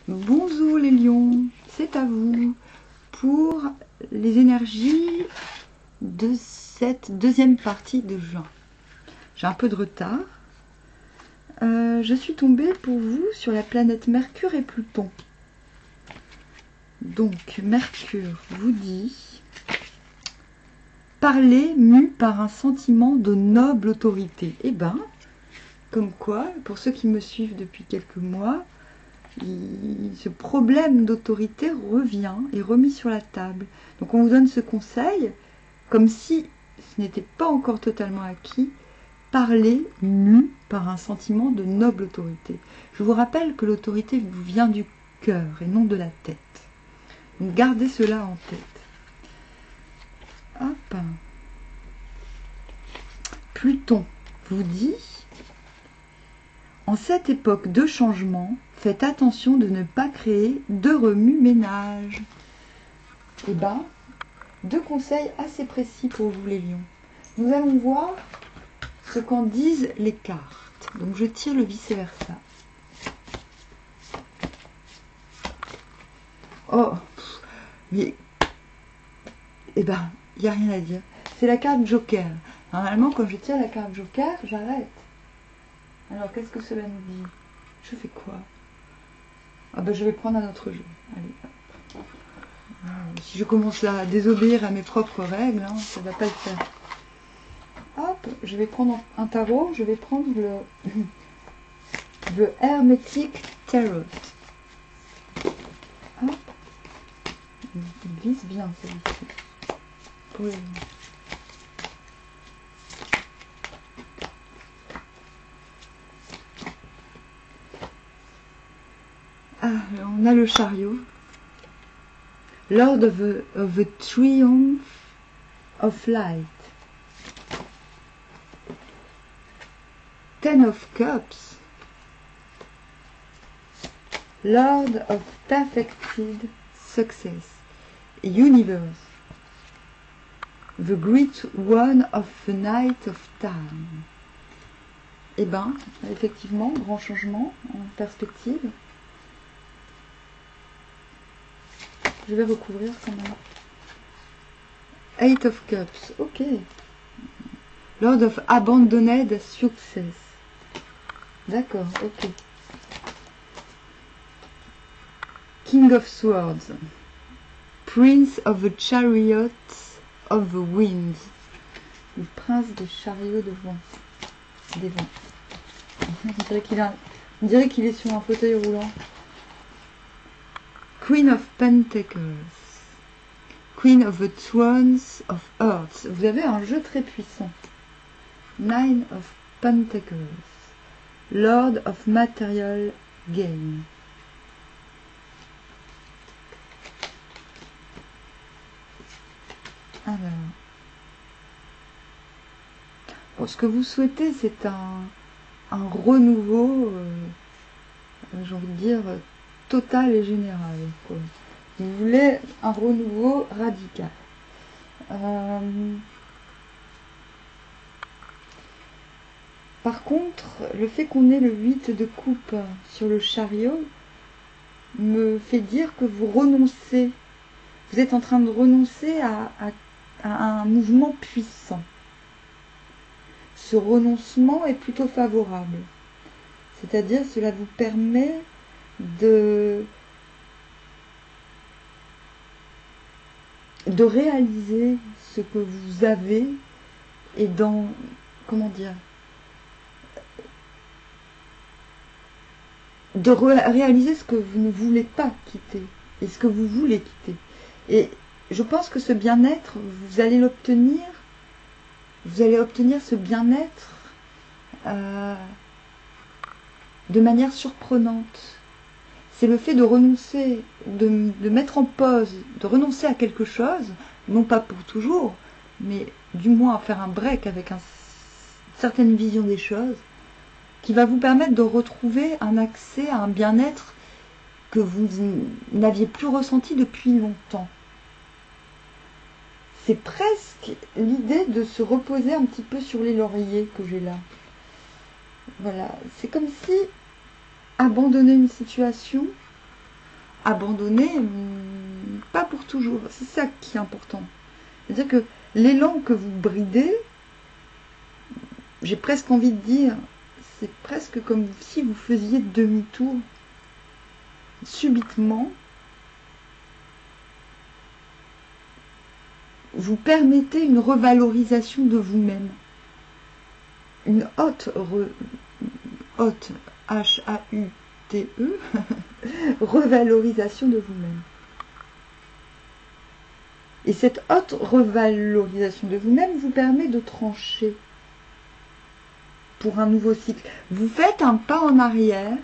Bonjour les lions, c'est à vous pour les énergies de cette deuxième partie de juin. J'ai un peu de retard. Je suis tombée pour vous sur la planète Mercure et Pluton. Donc Mercure vous dit « Parler mu par un sentiment de noble autorité ». Eh ben, comme quoi, pour ceux qui me suivent depuis quelques mois, ce problème d'autorité revient, est remis sur la table. Donc on vous donne ce conseil, comme si ce n'était pas encore totalement acquis, parler mu par un sentiment de noble autorité. Je vous rappelle que l'autorité vous vient du cœur et non de la tête. Donc gardez cela en tête. Hop. Pluton vous dit, en cette époque de changement, faites attention de ne pas créer de remue-ménage. Et bien, deux conseils assez précis pour vous les lions. Nous allons voir ce qu'en disent les cartes. Donc je tire le vice-versa. Oh, mais... Eh ben, il n'y a rien à dire. C'est la carte Joker. Normalement, quand je tire la carte Joker, j'arrête. Alors, qu'est-ce que cela nous dit? Je fais quoi? Ah ben, je vais prendre un autre jeu. Allez, hop. Si je commence là à désobéir à mes propres règles, hein, ça ne va pas le faire. Hop, je vais prendre un tarot. Je vais prendre le Hermetic Tarot. Hop. Il vise bien celui-ci. Oui. Ah, on a le chariot. Lord of the Triumph of Light. Ten of Cups. Lord of Perfected Success. Universe. The Great One of the Night of Time. Eh bien, effectivement, grand changement en perspective. Je vais recouvrir quand même. Eight of Cups, ok. Lord of Abandoned Success. D'accord, ok. King of Swords. Prince of the Chariots of the Wind. Le prince des chariots de vent. Des vents. On dirait qu'il est sur un fauteuil roulant. Queen of Pentacles. Queen of the Thrones of Earth. Vous avez un jeu très puissant. Nine of Pentacles. Lord of Material Gain. Alors. Bon, ce que vous souhaitez, c'est un renouveau, j'ai envie de dire, total et général, quoi. Vous voulez un renouveau radical. Par contre, le fait qu'on ait le 8 de coupe sur le chariot me fait dire que vous renoncez. Vous êtes en train de renoncer à un mouvement puissant. Ce renoncement est plutôt favorable. C'est-à-dire, cela vous permet de réaliser ce que vous avez et comment dire, de réaliser ce que vous ne voulez pas quitter et ce que vous voulez quitter. Et je pense que ce bien-être, vous allez l'obtenir. Vous allez obtenir ce bien-être de manière surprenante. C'est le fait de renoncer, de mettre en pause, de renoncer à quelque chose, non pas pour toujours, mais du moins à faire un break avec une certaine vision des choses, qui va vous permettre de retrouver un accès à un bien-être que vous n'aviez plus ressenti depuis longtemps. C'est presque l'idée de se reposer un petit peu sur les lauriers que j'ai là. Voilà, c'est comme si abandonner une situation abandonner, pas pour toujours. C'est ça qui est important. C'est-à-dire que l'élan que vous bridez, j'ai presque envie de dire, c'est presque comme si vous faisiez demi-tour subitement. Vous permettez une revalorisation de vous-même. Une haute, H-A-U-T-E, revalorisation de vous-même. Et cette haute revalorisation de vous-même vous permet de trancher pour un nouveau cycle. Vous faites un pas en arrière.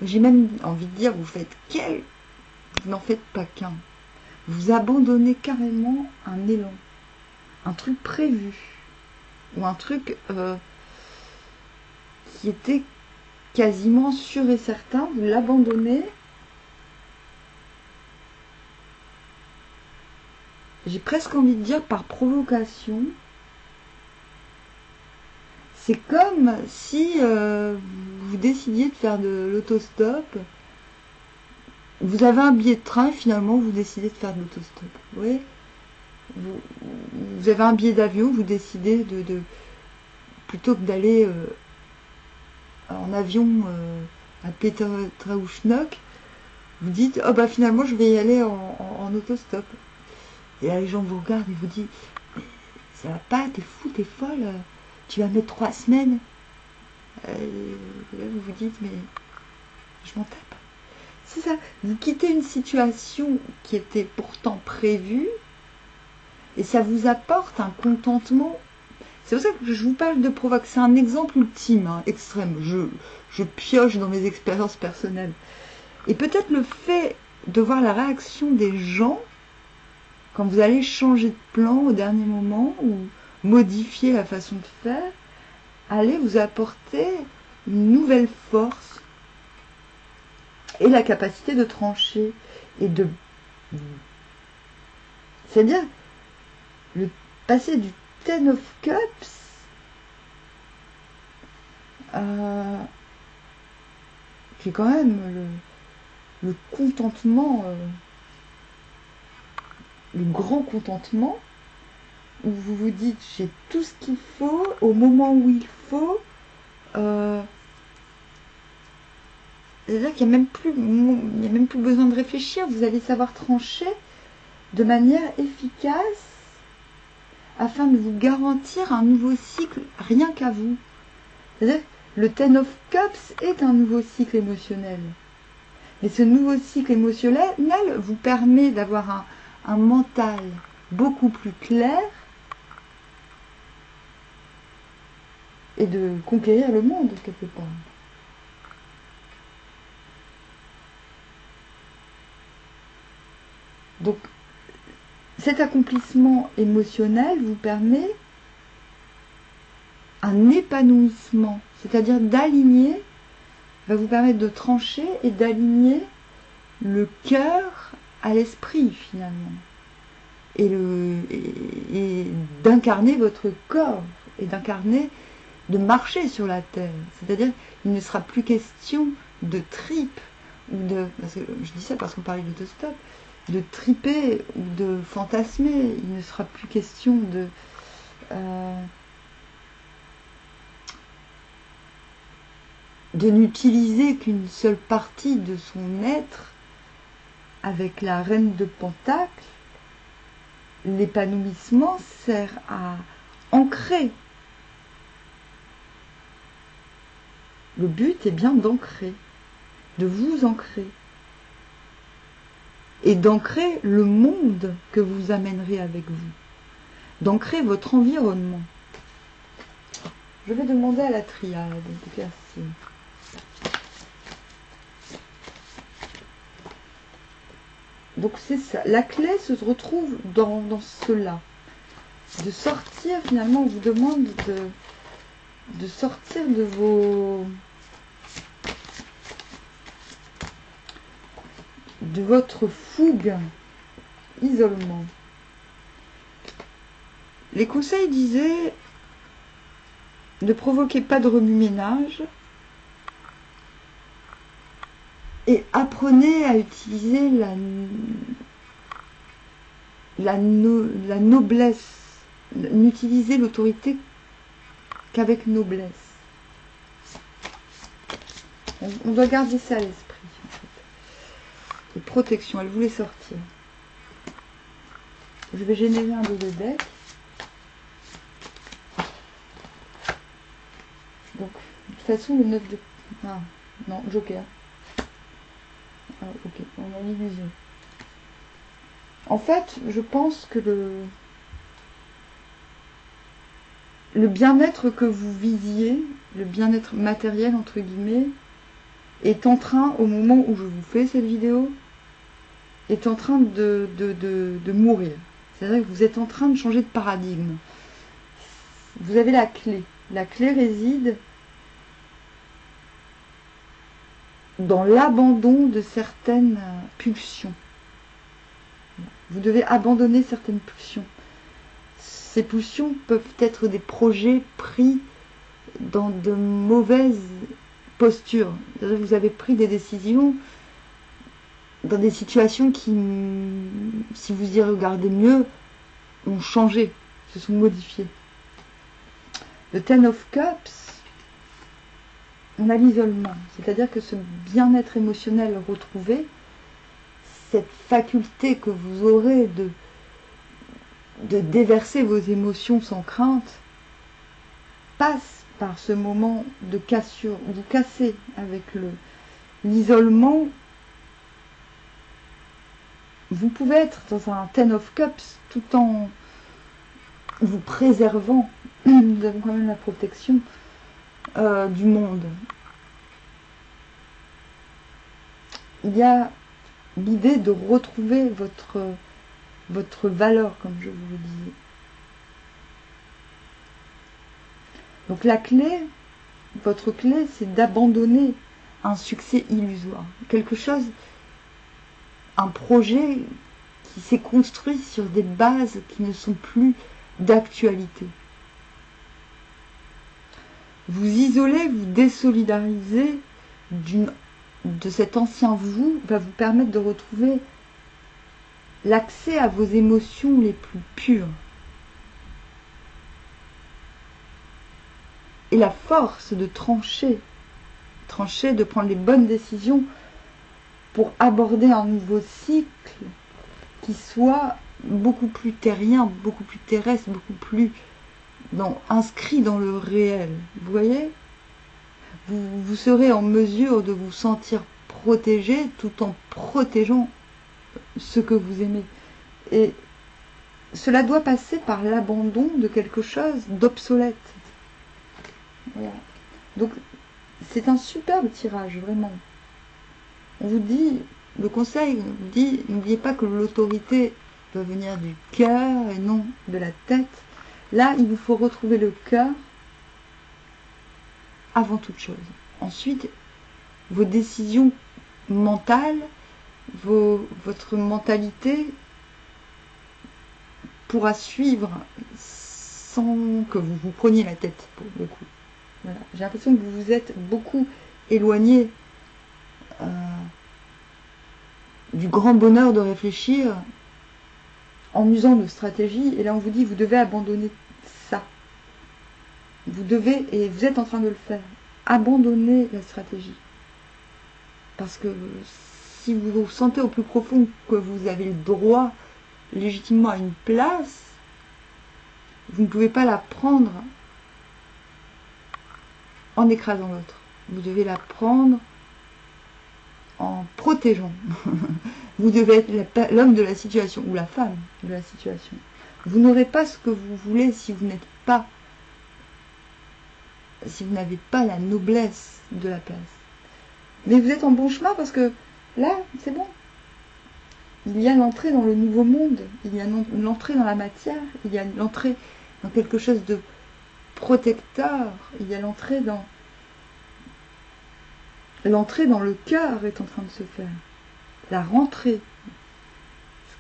J'ai même envie de dire, vous n'en faites pas qu'un. Vous abandonnez carrément un élan, un truc prévu, ou un truc qui était quasiment sûr et certain, vous l'abandonnez. J'ai presque envie de dire par provocation. C'est comme si vous décidiez de faire de l'autostop. Vous avez un billet de train et finalement vous décidez de faire de l'autostop. Vous voyez, vous avez un billet d'avion, vous décidez plutôt que d'aller en avion à Peterhousnock, vous dites oh bah finalement je vais y aller en autostop. Et là les gens vous regardent et vous disent mais ça va pas, t'es fou, t'es folle, tu vas mettre 3 semaines. Et là vous vous dites mais je m'en tape. C'est ça, vous quittez une situation qui était pourtant prévue et ça vous apporte un contentement. C'est pour ça que je vous parle de provoque. C'est un exemple ultime, hein, extrême. Je pioche dans mes expériences personnelles. Et peut-être le fait de voir la réaction des gens quand vous allez changer de plan au dernier moment ou modifier la façon de faire, allez vous apporter une nouvelle force et la capacité de trancher et de... C'est-à-dire, le passer du Ten of Cups qui est quand même le contentement, le grand contentement, où vous vous dites j'ai tout ce qu'il faut au moment où il faut. C'est-à-dire qu'il n'y a même plus besoin de réfléchir, vous allez savoir trancher de manière efficace afin de vous garantir un nouveau cycle rien qu'à vous. C'est-à-dire que le Ten of Cups est un nouveau cycle émotionnel. Et ce nouveau cycle émotionnel vous permet d'avoir un mental beaucoup plus clair et de conquérir le monde quelque part. Donc, cet accomplissement émotionnel vous permet un épanouissement, c'est-à-dire d'aligner, va vous permettre de trancher et d'aligner le cœur à l'esprit finalement, et d'incarner votre corps, et de marcher sur la terre. C'est-à-dire il ne sera plus question de tripes, parce que je dis ça parce qu'on parlait d'autostop, de triper ou de fantasmer. Il ne sera plus question de n'utiliser qu'une seule partie de son être. Avec la reine de Pentacle, l'épanouissement sert à ancrer. Le but est bien d'ancrer, de vous ancrer. Et d'ancrer le monde que vous amènerez avec vous. D'ancrer votre environnement. Je vais demander à la triade d'éclaircir. Donc c'est ça. La clé se retrouve dans cela. De sortir, finalement, on vous demande de sortir de votre fougue, isolement. Les conseils disaient ne provoquez pas de remue-ménage, Et apprenez à utiliser la noblesse. N'utilisez l'autorité qu'avec noblesse. On doit garder ça à l'esprit, en fait. Et protection, elle voulait sortir. Je vais générer un double deck. Donc, de toute façon, le 9 de... Ah, non, Joker. Ah, ok, on a l'illusion. En fait, je pense que le bien-être que vous visiez, le bien-être matériel, entre guillemets, est en train, au moment où je vous fais cette vidéo, est en train de mourir. C'est-à-dire que vous êtes en train de changer de paradigme. Vous avez la clé. La clé réside dans l'abandon de certaines pulsions. Vous devez abandonner certaines pulsions. Ces pulsions peuvent être des projets pris dans de mauvaises postures. Vous avez pris des décisions dans des situations qui, si vous y regardez mieux, ont changé, se sont modifiées. Le Ten of Cups, on a l'isolement. C'est-à-dire que ce bien-être émotionnel retrouvé, cette faculté que vous aurez de déverser vos émotions sans crainte, passe par ce moment de cassure. Vous cassez avec l'isolement. Vous pouvez être dans un Ten of Cups tout en vous préservant. Nous avons quand même la protection du monde. Il y a l'idée de retrouver votre valeur, comme je vous le disais. Donc la clé, votre clé, c'est d'abandonner un succès illusoire. Quelque chose, un projet qui s'est construit sur des bases qui ne sont plus d'actualité. Vous isoler, vous désolidariser de cet ancien vous va vous permettre de retrouver l'accès à vos émotions les plus pures. Et la force de trancher, de prendre les bonnes décisions pour aborder un nouveau cycle qui soit beaucoup plus terrien, beaucoup plus terrestre, beaucoup plus inscrit dans le réel. Vous voyez ? Vous serez en mesure de vous sentir protégé tout en protégeant ce que vous aimez. Et cela doit passer par l'abandon de quelque chose d'obsolète. Voilà. Donc, c'est un superbe tirage, vraiment. On vous dit, le conseil vous dit, n'oubliez pas que l'autorité doit venir du cœur et non de la tête. Là, il vous faut retrouver le cœur avant toute chose. Ensuite, vos décisions mentales, votre mentalité pourra suivre sans que vous vous preniez la tête pour le coup. Voilà. J'ai l'impression que vous vous êtes beaucoup éloigné du grand bonheur de réfléchir en usant de stratégie. Et là, on vous dit, vous devez abandonner ça. Vous devez, et vous êtes en train de le faire, abandonner la stratégie. Parce que si vous vous sentez au plus profond que vous avez le droit légitimement à une place, vous ne pouvez pas la prendre en écrasant l'autre. Vous devez la prendre en protégeant. Vous devez être l'homme de la situation, ou la femme de la situation. Vous n'aurez pas ce que vous voulez si vous n'êtes pas, si vous n'avez pas la noblesse de la place. Mais vous êtes en bon chemin parce que là, c'est bon. Il y a l'entrée dans le nouveau monde, il y a l'entrée dans la matière, il y a l'entrée dans quelque chose de protecteur, il y a l'entrée dans le cœur est en train de se faire. La rentrée.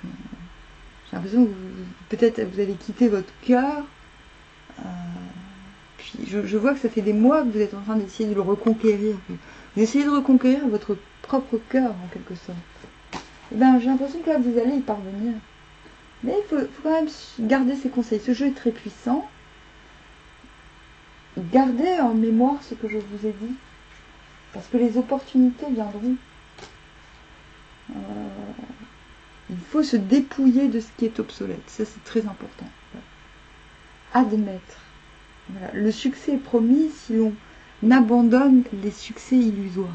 J'ai l'impression que peut-être vous avez quitté votre cœur. Puis je vois que ça fait des mois que vous êtes en train d'essayer de le reconquérir. Vous essayez de reconquérir votre propre cœur, en quelque sorte. Et ben, j'ai l'impression que là, vous allez y parvenir. Mais il faut quand même garder ces conseils. Ce jeu est très puissant. Gardez en mémoire ce que je vous ai dit. Parce que les opportunités viendront. Il faut se dépouiller de ce qui est obsolète. Ça, c'est très important. Admettre. Voilà. Le succès est promis si l'on abandonne les succès illusoires.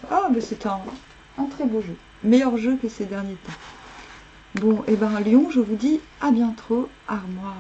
Ah, mais c'est un très beau jeu. Meilleur jeu que ces derniers temps. Bon, et ben Lyon, je vous dis à bientôt, armoire.